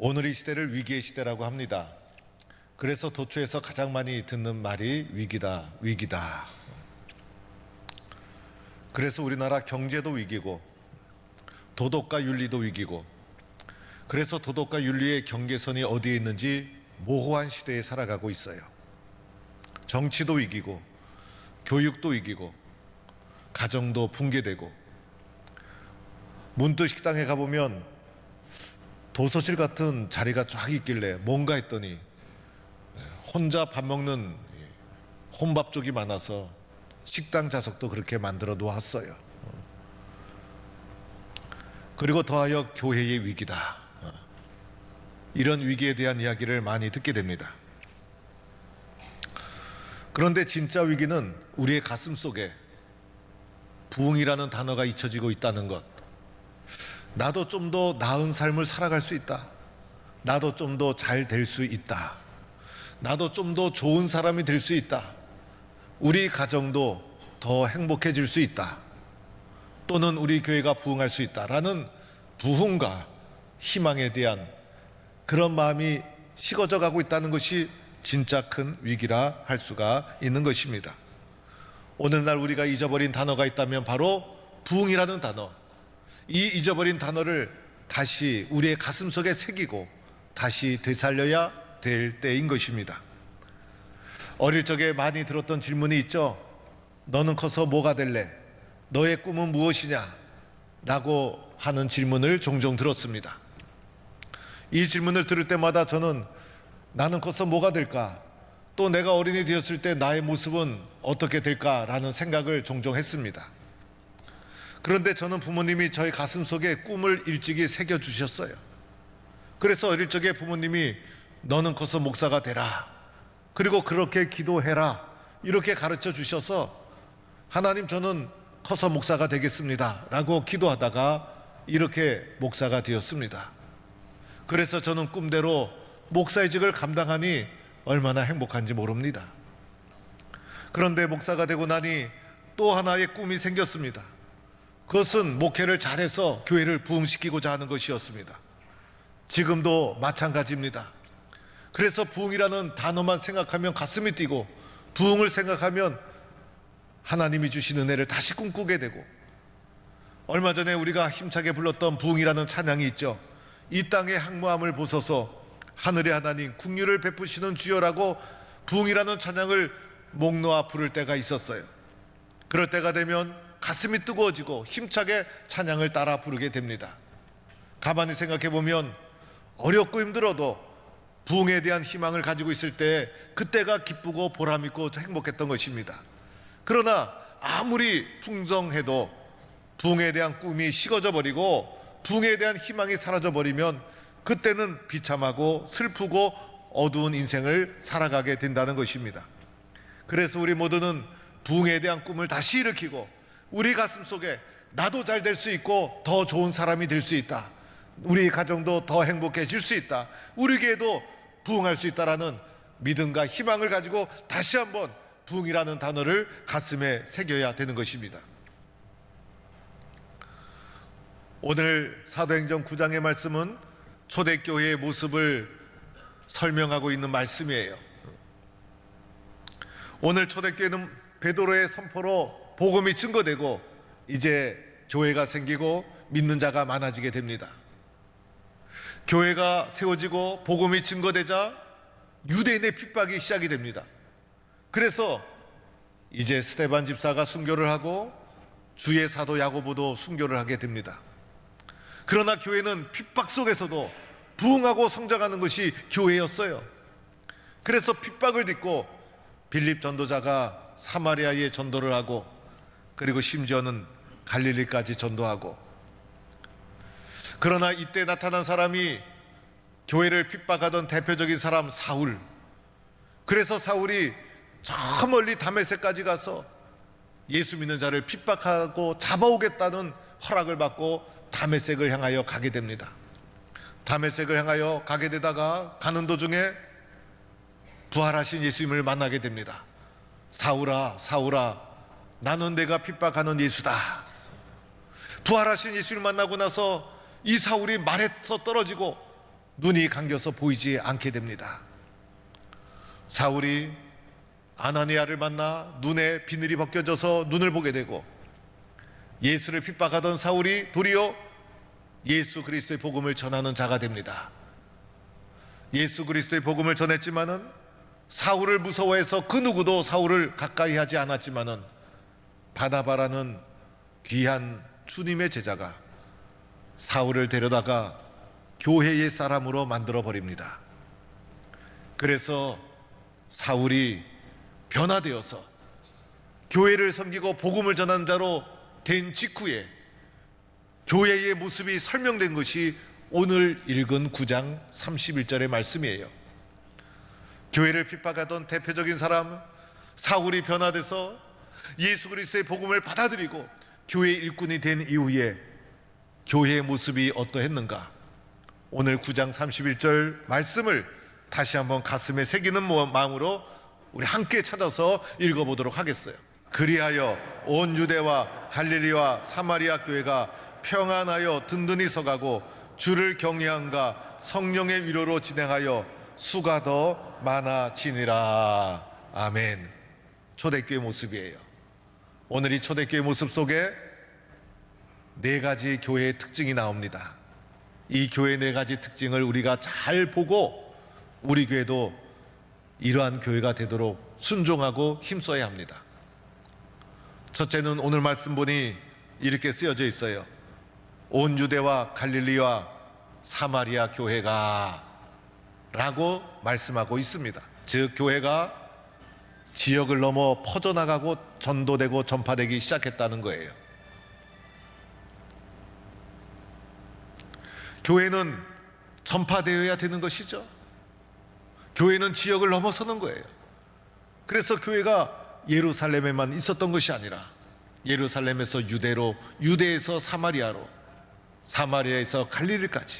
오늘 이 시대를 위기의 시대라고 합니다. 그래서 도처에서 가장 많이 듣는 말이 위기다, 위기다. 그래서 우리나라 경제도 위기고 도덕과 윤리도 위기고, 그래서 도덕과 윤리의 경계선이 어디에 있는지 모호한 시대에 살아가고 있어요. 정치도 위기고 교육도 위기고 가정도 붕괴되고, 문득 식당에 가보면 도서실 같은 자리가 쫙 있길래 뭔가 했더니 혼자 밥 먹는 혼밥족이 많아서 식당 좌석도 그렇게 만들어 놓았어요. 그리고 더하여 교회의 위기다. 이런 위기에 대한 이야기를 많이 듣게 됩니다. 그런데 진짜 위기는 우리의 가슴 속에 부흥이라는 단어가 잊혀지고 있다는 것. 나도 좀 더 나은 삶을 살아갈 수 있다. 나도 좀 더 잘 될 수 있다. 나도 좀 더 좋은 사람이 될 수 있다. 우리 가정도 더 행복해질 수 있다. 또는 우리 교회가 부흥할 수 있다라는 부흥과 희망에 대한 그런 마음이 식어져 가고 있다는 것이 진짜 큰 위기라 할 수가 있는 것입니다. 오늘날 우리가 잊어버린 단어가 있다면 바로 부흥이라는 단어. 이 잊어버린 단어를 다시 우리의 가슴 속에 새기고 다시 되살려야 될 때인 것입니다. 어릴 적에 많이 들었던 질문이 있죠. 너는 커서 뭐가 될래? 너의 꿈은 무엇이냐? 라고 하는 질문을 종종 들었습니다. 이 질문을 들을 때마다 저는 나는 커서 뭐가 될까? 또 내가 어린이 되었을 때 나의 모습은 어떻게 될까라는 생각을 종종 했습니다. 그런데 저는 부모님이 저희 가슴 속에 꿈을 일찍이 새겨주셨어요. 그래서 어릴 적에 부모님이 너는 커서 목사가 되라, 그리고 그렇게 기도해라, 이렇게 가르쳐 주셔서 하나님 저는 커서 목사가 되겠습니다 라고 기도하다가 이렇게 목사가 되었습니다. 그래서 저는 꿈대로 목사의 직을 감당하니 얼마나 행복한지 모릅니다. 그런데 목사가 되고 나니 또 하나의 꿈이 생겼습니다. 그것은 목회를 잘해서 교회를 부흥시키고자 하는 것이었습니다. 지금도 마찬가지입니다. 그래서 부흥이라는 단어만 생각하면 가슴이 뛰고, 부흥을 생각하면 하나님이 주신 은혜를 다시 꿈꾸게 되고, 얼마 전에 우리가 힘차게 불렀던 부흥이라는 찬양이 있죠. 이 땅의 항모함을 보소서 하늘의 하나님 긍휼을 베푸시는 주여라고 부흥이라는 찬양을 목 놓아 부를 때가 있었어요. 그럴 때가 되면 가슴이 뜨거워지고 힘차게 찬양을 따라 부르게 됩니다. 가만히 생각해 보면 어렵고 힘들어도 부흥에 대한 희망을 가지고 있을 때 그때가 기쁘고 보람있고 행복했던 것입니다. 그러나 아무리 풍성해도 부흥에 대한 꿈이 식어져 버리고 부흥에 대한 희망이 사라져 버리면 그때는 비참하고 슬프고 어두운 인생을 살아가게 된다는 것입니다. 그래서 우리 모두는 부흥에 대한 꿈을 다시 일으키고 우리 가슴 속에 나도 잘 될 수 있고 더 좋은 사람이 될 수 있다, 우리 가정도 더 행복해질 수 있다, 우리 교회도 부흥할 수 있다라는 믿음과 희망을 가지고 다시 한번 부흥이라는 단어를 가슴에 새겨야 되는 것입니다. 오늘 사도행전 9장의 말씀은 초대교회의 모습을 설명하고 있는 말씀이에요. 오늘 초대교회는 베드로의 선포로 복음이 증거되고 이제 교회가 생기고 믿는 자가 많아지게 됩니다. 교회가 세워지고 복음이 증거되자 유대인의 핍박이 시작이 됩니다. 그래서 이제 스데반 집사가 순교를 하고 주의 사도 야고보도 순교를 하게 됩니다. 그러나 교회는 핍박 속에서도 부흥하고 성장하는 것이 교회였어요. 그래서 핍박을 딛고 빌립 전도자가 사마리아에 전도를 하고, 그리고 심지어는 갈릴리까지 전도하고, 그러나 이때 나타난 사람이 교회를 핍박하던 대표적인 사람 사울. 그래서 사울이 저 멀리 다메섹까지 가서 예수 믿는 자를 핍박하고 잡아오겠다는 허락을 받고 다메섹을 향하여 가게 됩니다. 다메섹을 향하여 가게 되다가 가는 도중에 부활하신 예수님을 만나게 됩니다. 사울아, 사울아, 나는 내가 핍박하는 예수다. 부활하신 예수를 만나고 나서 이 사울이 말에서 떨어지고 눈이 감겨서 보이지 않게 됩니다. 사울이 아나니아를 만나 눈에 비늘이 벗겨져서 눈을 보게 되고, 예수를 핍박하던 사울이 도리어 예수 그리스도의 복음을 전하는 자가 됩니다. 예수 그리스도의 복음을 전했지만은 사울을 무서워해서 그 누구도 사울을 가까이 하지 않았지만은 바나바라는 귀한 주님의 제자가 사울을 데려다가 교회의 사람으로 만들어 버립니다. 그래서 사울이 변화되어서 교회를 섬기고 복음을 전하는 자로 된 직후에 교회의 모습이 설명된 것이 오늘 읽은 9장 31절의 말씀이에요. 교회를 핍박하던 대표적인 사람 사울이 변화돼서 예수 그리스도의 복음을 받아들이고 교회 일꾼이 된 이후에 교회의 모습이 어떠했는가? 오늘 9장 31절 말씀을 다시 한번 가슴에 새기는 마음으로 우리 함께 찾아서 읽어보도록 하겠어요. 그리하여 온 유대와 갈릴리와 사마리아 교회가 평안하여 든든히 서가고 주를 경외함과 성령의 위로로 진행하여 수가 더 많아지니라. 아멘. 초대교회 모습이에요. 오늘 이 초대교회 모습 속에 네 가지 교회의 특징이 나옵니다. 이 교회 네 가지 특징을 우리가 잘 보고 우리 교회도 이러한 교회가 되도록 순종하고 힘써야 합니다. 첫째는 오늘 말씀 보니 이렇게 쓰여져 있어요. 온 유대와 갈릴리와 사마리아 교회가 라고 말씀하고 있습니다. 즉 교회가 지역을 넘어 퍼져나가고 전도되고 전파되기 시작했다는 거예요. 교회는 전파되어야 되는 것이죠. 교회는 지역을 넘어서는 거예요. 그래서 교회가 예루살렘에만 있었던 것이 아니라 예루살렘에서 유대로, 유대에서 사마리아로, 사마리아에서 갈릴리까지,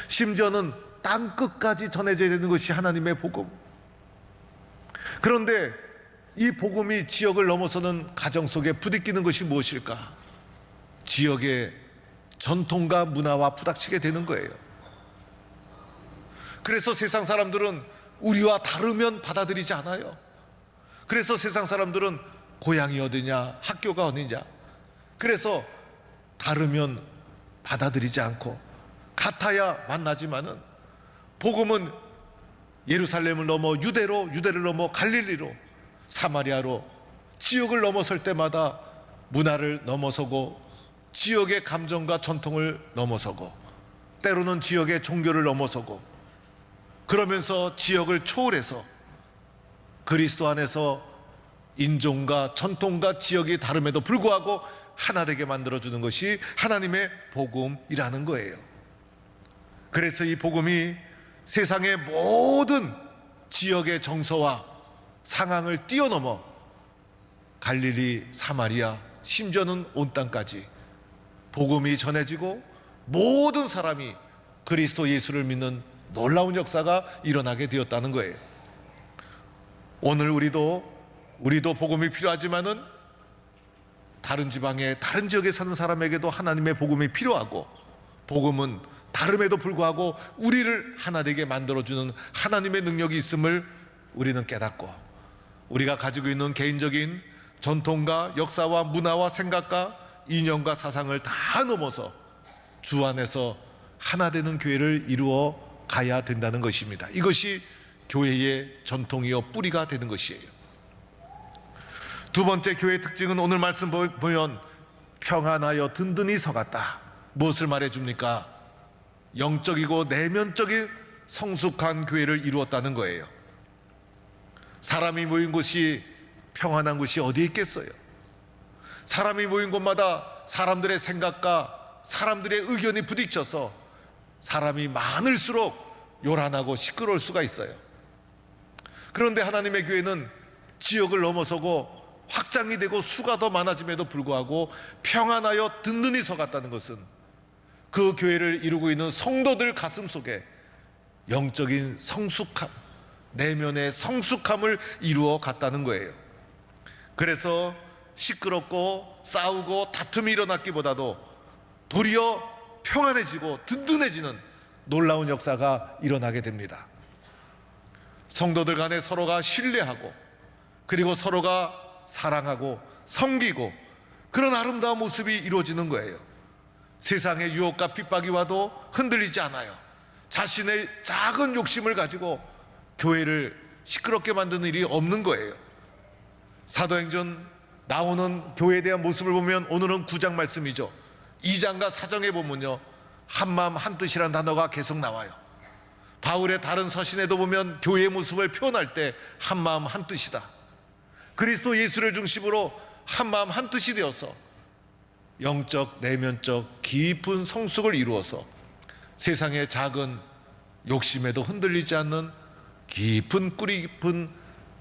심지어는 땅 끝까지 전해져야 되는 것이 하나님의 복음. 그런데 이 복음이 지역을 넘어서는 가정 속에 부딪히는 것이 무엇일까? 지역의 전통과 문화와 부닥치게 되는 거예요. 그래서 세상 사람들은 우리와 다르면 받아들이지 않아요. 그래서 세상 사람들은 고향이 어디냐, 학교가 어디냐, 그래서 다르면 받아들이지 않고 같아야 만나지만은 복음은 예루살렘을 넘어 유대로, 유대를 넘어 갈릴리로, 사마리아로 지역을 넘어설 때마다 문화를 넘어서고 지역의 감정과 전통을 넘어서고 때로는 지역의 종교를 넘어서고 그러면서 지역을 초월해서 그리스도 안에서 인종과 전통과 지역이 다름에도 불구하고 하나 되게 만들어주는 것이 하나님의 복음이라는 거예요. 그래서 이 복음이 세상의 모든 지역의 정서와 상황을 뛰어넘어 갈릴리, 사마리아, 심지어는 온 땅까지 복음이 전해지고 모든 사람이 그리스도 예수를 믿는 놀라운 역사가 일어나게 되었다는 거예요. 오늘 우리도 복음이 필요하지만은 다른 지방에, 다른 지역에 사는 사람에게도 하나님의 복음이 필요하고, 복음은 다름에도 불구하고 우리를 하나 되게 만들어주는 하나님의 능력이 있음을 우리는 깨닫고, 우리가 가지고 있는 개인적인 전통과 역사와 문화와 생각과 이념과 사상을 다 넘어서 주 안에서 하나 되는 교회를 이루어 가야 된다는 것입니다. 이것이 교회의 전통이요 뿌리가 되는 것이에요. 두 번째 교회의 특징은 오늘 말씀 보면 평안하여 든든히 서갔다. 무엇을 말해줍니까? 영적이고 내면적인 성숙한 교회를 이루었다는 거예요. 사람이 모인 곳이 평안한 곳이 어디 있겠어요? 사람이 모인 곳마다 사람들의 생각과 사람들의 의견이 부딪혀서 사람이 많을수록 요란하고 시끄러울 수가 있어요. 그런데 하나님의 교회는 지역을 넘어서고 확장이 되고 수가 더 많아짐에도 불구하고 평안하여 든든히 서갔다는 것은 그 교회를 이루고 있는 성도들 가슴 속에 영적인 성숙함, 내면의 성숙함을 이루어 갔다는 거예요. 그래서 시끄럽고 싸우고 다툼이 일어났기보다도 도리어 평안해지고 든든해지는 놀라운 역사가 일어나게 됩니다. 성도들 간에 서로가 신뢰하고, 그리고 서로가 사랑하고 섬기고, 그런 아름다운 모습이 이루어지는 거예요. 세상의 유혹과 핍박이 와도 흔들리지 않아요. 자신의 작은 욕심을 가지고 교회를 시끄럽게 만드는 일이 없는 거예요. 사도행전 나오는 교회에 대한 모습을 보면, 오늘은 9장 말씀이죠. 2장과 4장에 보면요, 한마음 한뜻이라는 단어가 계속 나와요. 바울의 다른 서신에도 보면 교회의 모습을 표현할 때 한마음 한뜻이다, 그리스도 예수를 중심으로 한마음 한뜻이 되어서 영적 내면적 깊은 성숙을 이루어서 세상의 작은 욕심에도 흔들리지 않는 깊은 뿌리 깊은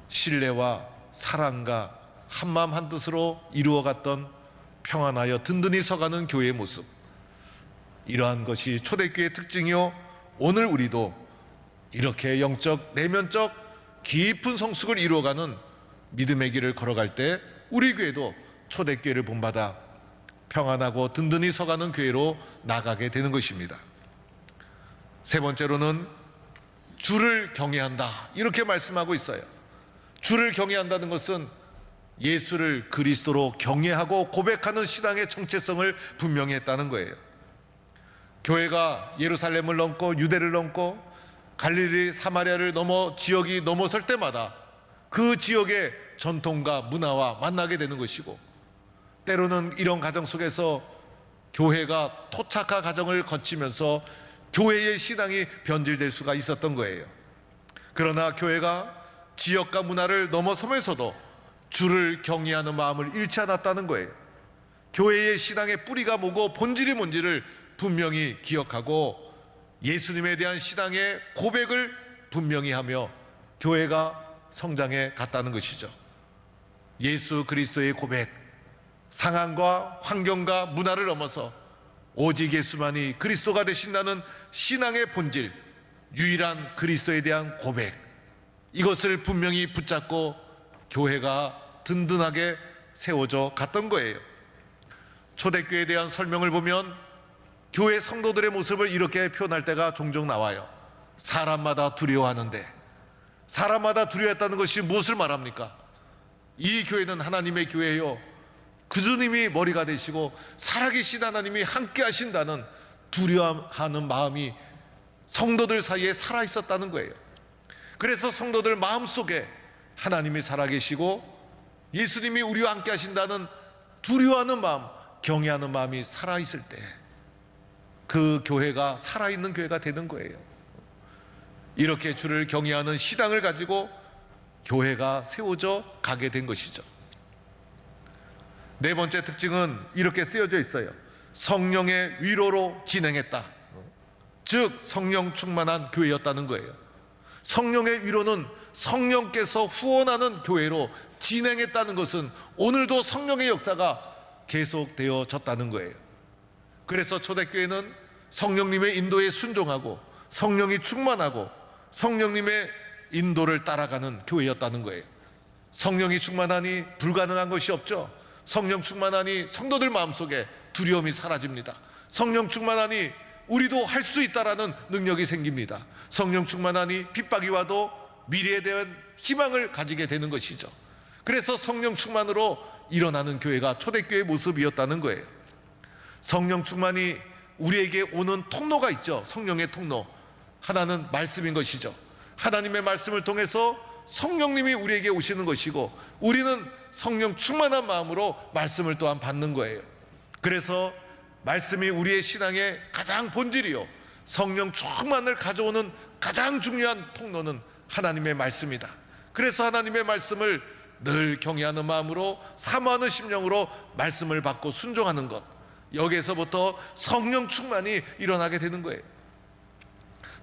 신뢰와 사랑과 한마음 한뜻으로 이루어갔던 평안하여 든든히 서가는 교회의 모습, 이러한 것이 초대교회의 특징이요, 오늘 우리도 이렇게 영적 내면적 깊은 성숙을 이루어가는 믿음의 길을 걸어갈 때 우리 교회도 초대교회를 본받아 평안하고 든든히 서가는 교회로 나가게 되는 것입니다. 세 번째로는 주를 경외한다, 이렇게 말씀하고 있어요. 주를 경외한다는 것은 예수를 그리스도로 경외하고 고백하는 신앙의 정체성을 분명히 했다는 거예요. 교회가 예루살렘을 넘고 유대를 넘고 갈릴리 사마리아를 넘어 지역이 넘어설 때마다 그 지역의 전통과 문화와 만나게 되는 것이고, 때로는 이런 가정 속에서 교회가 토착화 과정을 거치면서 교회의 신앙이 변질될 수가 있었던 거예요. 그러나 교회가 지역과 문화를 넘어서면서도 주를 경외하는 마음을 잃지 않았다는 거예요. 교회의 신앙의 뿌리가 뭐고 본질이 뭔지를 분명히 기억하고 예수님에 대한 신앙의 고백을 분명히 하며 교회가 성장해 갔다는 것이죠. 예수 그리스도의 고백, 상황과 환경과 문화를 넘어서 오직 예수만이 그리스도가 되신다는 신앙의 본질, 유일한 그리스도에 대한 고백, 이것을 분명히 붙잡고 교회가 든든하게 세워져 갔던 거예요. 초대교회에 대한 설명을 보면 교회 성도들의 모습을 이렇게 표현할 때가 종종 나와요. 사람마다 두려워하는데, 사람마다 두려워했다는 것이 무엇을 말합니까? 이 교회는 하나님의 교회예요, 그 주님이 머리가 되시고 살아계신 하나님이 함께 하신다는 두려워하는 마음이 성도들 사이에 살아있었다는 거예요. 그래서 성도들 마음속에 하나님이 살아계시고 예수님이 우리와 함께 하신다는 두려워하는 마음, 경외하는 마음이 살아있을 때 그 교회가 살아있는 교회가 되는 거예요. 이렇게 주를 경외하는 신앙을 가지고 교회가 세워져 가게 된 것이죠. 네 번째 특징은 이렇게 쓰여져 있어요. 성령의 위로로 진행했다. 즉 성령 충만한 교회였다는 거예요. 성령의 위로는 성령께서 후원하는 교회로 진행했다는 것은 오늘도 성령의 역사가 계속되어졌다는 거예요. 그래서 초대교회는 성령님의 인도에 순종하고 성령이 충만하고 성령님의 인도를 따라가는 교회였다는 거예요. 성령이 충만하니 불가능한 것이 없죠. 성령 충만하니 성도들 마음속에 두려움이 사라집니다. 성령 충만하니 우리도 할 수 있다라는 능력이 생깁니다. 성령 충만하니 핍박이 와도 미래에 대한 희망을 가지게 되는 것이죠. 그래서 성령 충만으로 일어나는 교회가 초대교회의 모습이었다는 거예요. 성령 충만이 우리에게 오는 통로가 있죠. 성령의 통로, 하나는 말씀인 것이죠. 하나님의 말씀을 통해서 성령님이 우리에게 오시는 것이고, 우리는 성령 충만한 마음으로 말씀을 또한 받는 거예요. 그래서 말씀이 우리의 신앙의 가장 본질이요, 성령 충만을 가져오는 가장 중요한 통로는 하나님의 말씀이다. 그래서 하나님의 말씀을 늘 경외하는 마음으로, 사모하는 심령으로 말씀을 받고 순종하는 것, 여기에서부터 성령 충만이 일어나게 되는 거예요.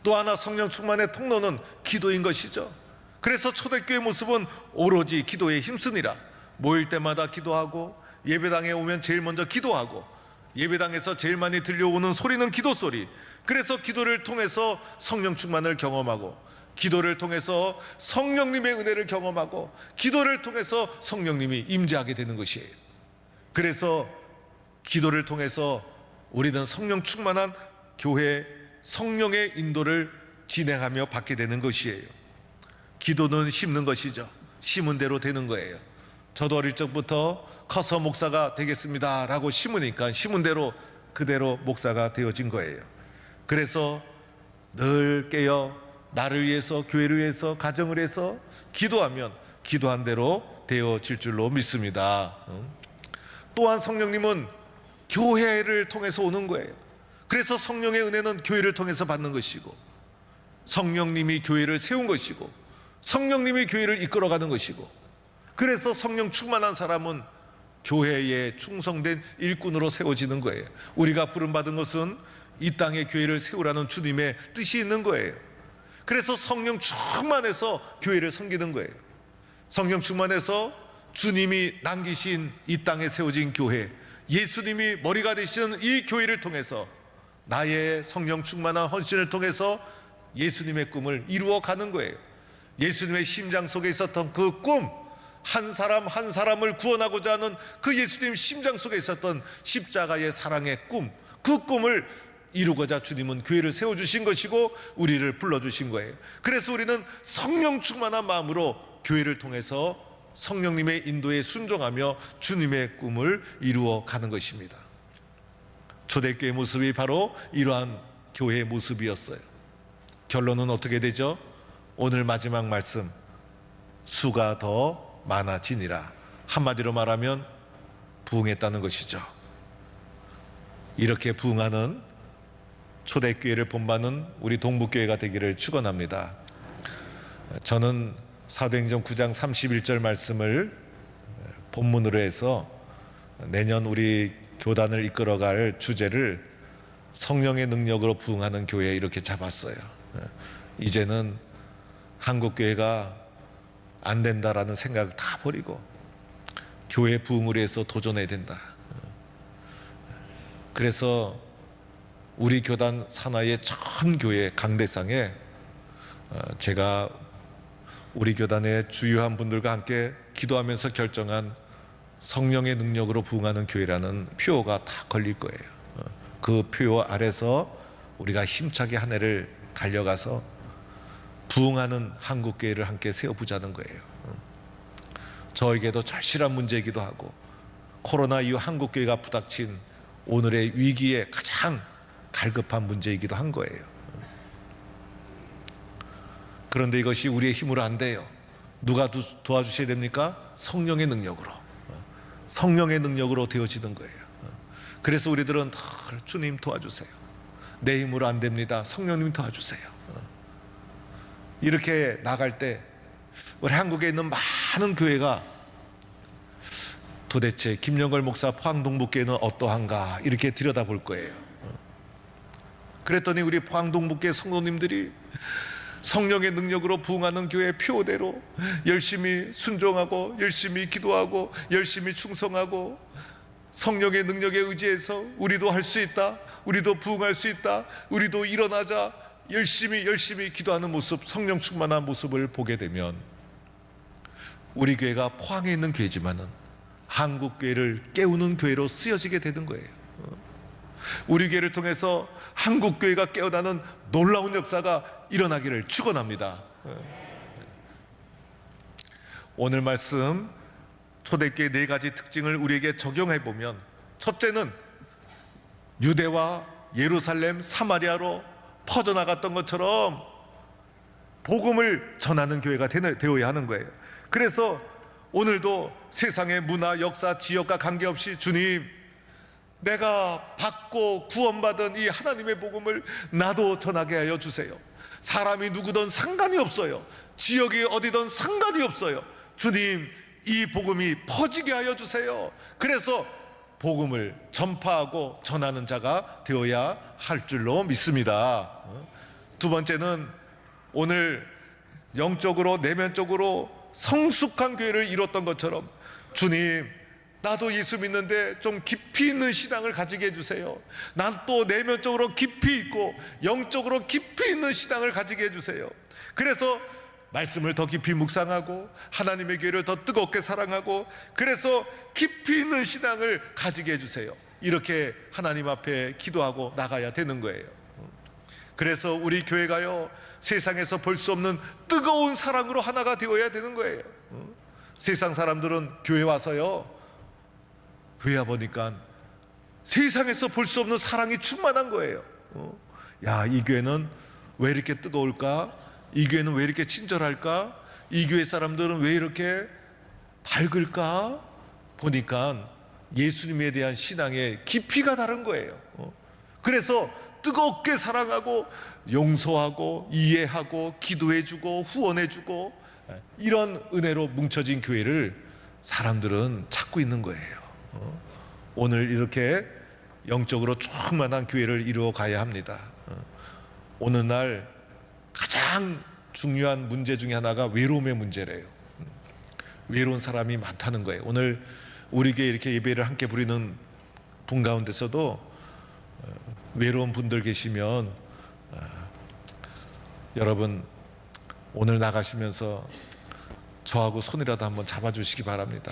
또 하나 성령 충만의 통로는 기도인 것이죠. 그래서 초대교회의 모습은 오로지 기도에 힘쓰니라. 모일 때마다 기도하고, 예배당에 오면 제일 먼저 기도하고, 예배당에서 제일 많이 들려오는 소리는 기도 소리. 그래서 기도를 통해서 성령 충만을 경험하고, 기도를 통해서 성령님의 은혜를 경험하고, 기도를 통해서 성령님이 임재하게 되는 것이에요. 그래서 기도를 통해서 우리는 성령 충만한 교회, 성령의 인도를 진행하며 받게 되는 것이에요. 기도는 심는 것이죠. 심은 대로 되는 거예요. 저도 어릴 적부터 커서 목사가 되겠습니다 라고 심으니까 심은 대로 그대로 목사가 되어진 거예요. 그래서 늘 깨어 나를 위해서, 교회를 위해서, 가정을 위해서 기도하면 기도한 대로 되어질 줄로 믿습니다. 또한 성령님은 교회를 통해서 오는 거예요. 그래서 성령의 은혜는 교회를 통해서 받는 것이고, 성령님이 교회를 세운 것이고, 성령님이 교회를 이끌어가는 것이고, 그래서 성령 충만한 사람은 교회에 충성된 일꾼으로 세워지는 거예요. 우리가 부름받은 것은 이 땅에 교회를 세우라는 주님의 뜻이 있는 거예요. 그래서 성령 충만해서 교회를 섬기는 거예요. 성령 충만해서 주님이 남기신 이 땅에 세워진 교회, 예수님이 머리가 되시는 이 교회를 통해서 나의 성령 충만한 헌신을 통해서 예수님의 꿈을 이루어가는 거예요. 예수님의 심장 속에 있었던 그 꿈, 한 사람 한 사람을 구원하고자 하는 그 예수님 심장 속에 있었던 십자가의 사랑의 꿈, 그 꿈을 이루고자 주님은 교회를 세워주신 것이고 우리를 불러주신 거예요. 그래서 우리는 성령 충만한 마음으로 교회를 통해서 성령님의 인도에 순종하며 주님의 꿈을 이루어 가는 것입니다. 초대교회 모습이 바로 이러한 교회의 모습이었어요. 결론은 어떻게 되죠? 오늘 마지막 말씀, 수가 더 많아지니라. 한마디로 말하면 부흥했다는 것이죠. 이렇게 부흥하는 초대교회를 본받는 우리 동북교회가 되기를 축원합니다. 저는 사도행전 9장 31절 말씀을 본문으로 해서 내년 우리 교단을 이끌어갈 주제를 성령의 능력으로 부흥하는 교회 이렇게 잡았어요. 이제는 한국교회가 안 된다라는 생각을 다 버리고 교회 부흥을 위해서 도전해야 된다. 그래서 우리 교단 산하의 전 교회 강대상에 제가 우리 교단의 주요한 분들과 함께 기도하면서 결정한 성령의 능력으로 부흥하는 교회라는 표어가 다 걸릴 거예요. 그 표어 아래서 우리가 힘차게 한 해를 달려가서 부흥하는 한국교회를 함께 세워보자는 거예요. 저에게도 절실한 문제이기도 하고 코로나 이후 한국교회가 부닥친 오늘의 위기에 가장 갈급한 문제이기도 한 거예요. 그런데 이것이 우리의 힘으로 안 돼요. 누가 도와주셔야 됩니까? 성령의 능력으로. 성령의 능력으로 되어지는 거예요. 그래서 우리들은 주님 도와주세요. 내 힘으로 안 됩니다. 성령님 도와주세요. 이렇게 나갈 때 우리 한국에 있는 많은 교회가 도대체 김영걸 목사 포항동북교회는 어떠한가 이렇게 들여다볼 거예요. 그랬더니 우리 포항동북교회 성도님들이 성령의 능력으로 부흥하는 교회 표대로 열심히 순종하고 열심히 기도하고 열심히 충성하고 성령의 능력에 의지해서 우리도 할 수 있다, 우리도 부흥할 수 있다, 우리도 일어나자 열심히 기도하는 모습, 성령 충만한 모습을 보게 되면 우리 교회가 포항에 있는 교회지만은 한국 교회를 깨우는 교회로 쓰여지게 되는 거예요. 우리 교회를 통해서 한국 교회가 깨어나는 놀라운 역사가 일어나기를 축원합니다. 오늘 말씀 초대교회 4가지 특징을 우리에게 적용해 보면, 첫째는 유대와 예루살렘, 사마리아로 퍼져나갔던 것처럼 복음을 전하는 교회가 되어야 하는 거예요. 그래서 오늘도 세상의 문화, 역사, 지역과 관계없이 주님, 내가 받고 구원받은 이 하나님의 복음을 나도 전하게 하여 주세요. 사람이 누구든 상관이 없어요. 지역이 어디든 상관이 없어요. 주님, 이 복음이 퍼지게 하여 주세요. 그래서 복음을 전파하고 전하는 자가 되어야 할 줄로 믿습니다. 두 번째는 오늘 영적으로 내면적으로 성숙한 교회를 이뤘던 것처럼 주님, 나도 예수 믿는데 좀 깊이 있는 신앙을 가지게 해주세요. 난 또 내면적으로 깊이 있고 영적으로 깊이 있는 신앙을 가지게 해주세요. 그래서 말씀을 더 깊이 묵상하고 하나님의 교회를 더 뜨겁게 사랑하고 그래서 깊이 있는 신앙을 가지게 해주세요. 이렇게 하나님 앞에 기도하고 나가야 되는 거예요. 그래서 우리 교회가요, 세상에서 볼 수 없는 뜨거운 사랑으로 하나가 되어야 되는 거예요. 세상 사람들은 교회 와서요, 교회 와 보니까 세상에서 볼 수 없는 사랑이 충만한 거예요. 야, 이 교회는 왜 이렇게 뜨거울까? 이 교회는 왜 이렇게 친절할까? 이 교회 사람들은 왜 이렇게 밝을까? 보니까 예수님에 대한 신앙의 깊이가 다른 거예요. 그래서 뜨겁게 사랑하고 용서하고 이해하고 기도해주고 후원해주고 이런 은혜로 뭉쳐진 교회를 사람들은 찾고 있는 거예요. 오늘 이렇게 영적으로 충만한 교회를 이루어 가야 합니다. 오늘날 가장 중요한 문제 중에 하나가 외로움의 문제래요. 외로운 사람이 많다는 거예요. 오늘 우리 교회 이렇게 예배를 함께 부리는 분 가운데서도 외로운 분들 계시면 여러분 오늘 나가시면서 저하고 손이라도 한번 잡아주시기 바랍니다.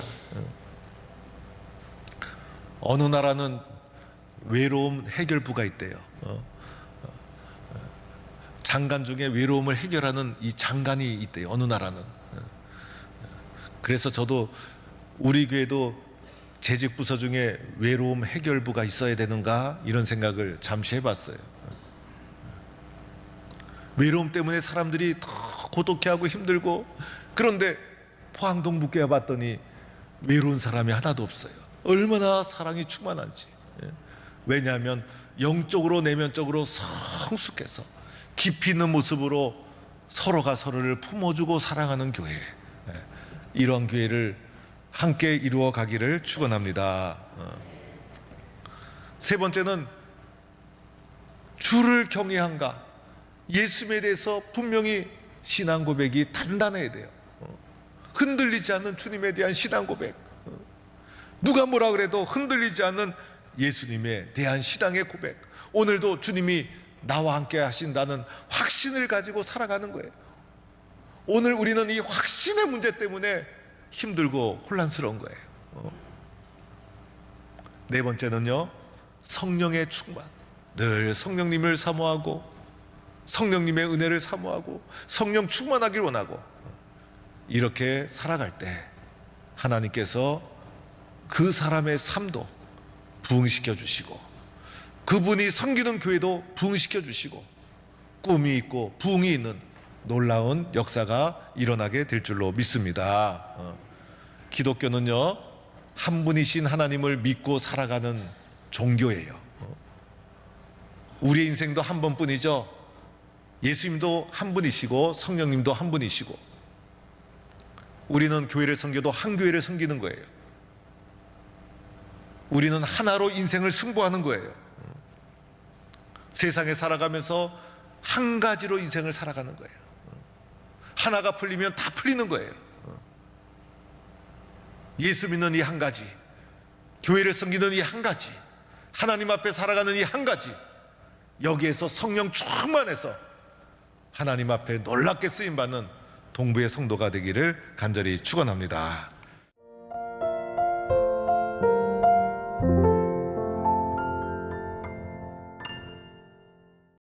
어느 나라는 외로움 해결부가 있대요. 장관 중에 외로움을 해결하는 이 장관이 있대요. 어느 나라는. 그래서 저도 우리 교회도 재직 부서 중에 외로움 해결부가 있어야 되는가 이런 생각을 잠시 해봤어요. 외로움 때문에 사람들이 더 고독해하고 힘들고, 그런데 포항동북교회 봤더니 외로운 사람이 하나도 없어요. 얼마나 사랑이 충만한지. 왜냐하면 영적으로 내면적으로 성숙해서 깊이 있는 모습으로 서로가 서로를 품어주고 사랑하는 교회, 이런 교회를 함께 이루어 가기를 축원합니다. 세 번째는 주를 경외한가. 예수님에 대해서 분명히 신앙 고백이 단단해야 돼요. 흔들리지 않는 주님에 대한 신앙 고백. 누가 뭐라 그래도 흔들리지 않는 예수님에 대한 신앙의 고백. 오늘도 주님이 나와 함께 하신다는 확신을 가지고 살아가는 거예요. 오늘 우리는 이 확신의 문제 때문에 힘들고 혼란스러운 거예요. 네 번째는요, 성령의 충만. 늘 성령님을 사모하고 성령님의 은혜를 사모하고 성령 충만하길 원하고, 이렇게 살아갈 때 하나님께서 그 사람의 삶도 부흥시켜 주시고, 그분이 섬기는 교회도 부흥시켜 주시고, 꿈이 있고 부흥이 있는 놀라운 역사가 일어나게 될 줄로 믿습니다. 기독교는요, 한 분이신 하나님을 믿고 살아가는 종교예요. 우리의 인생도 한 번뿐이죠. 예수님도 한 분이시고 성령님도 한 분이시고, 우리는 교회를 섬겨도 한 교회를 섬기는 거예요. 우리는 하나로 인생을 승부하는 거예요. 세상에 살아가면서 한 가지로 인생을 살아가는 거예요. 하나가 풀리면 다 풀리는 거예요. 예수 믿는 이 한 가지, 교회를 섬기는 이 한 가지, 하나님 앞에 살아가는 이 한 가지, 여기에서 성령 충만해서 하나님 앞에 놀랍게 쓰임받는 동부의 성도가 되기를 간절히 축원합니다.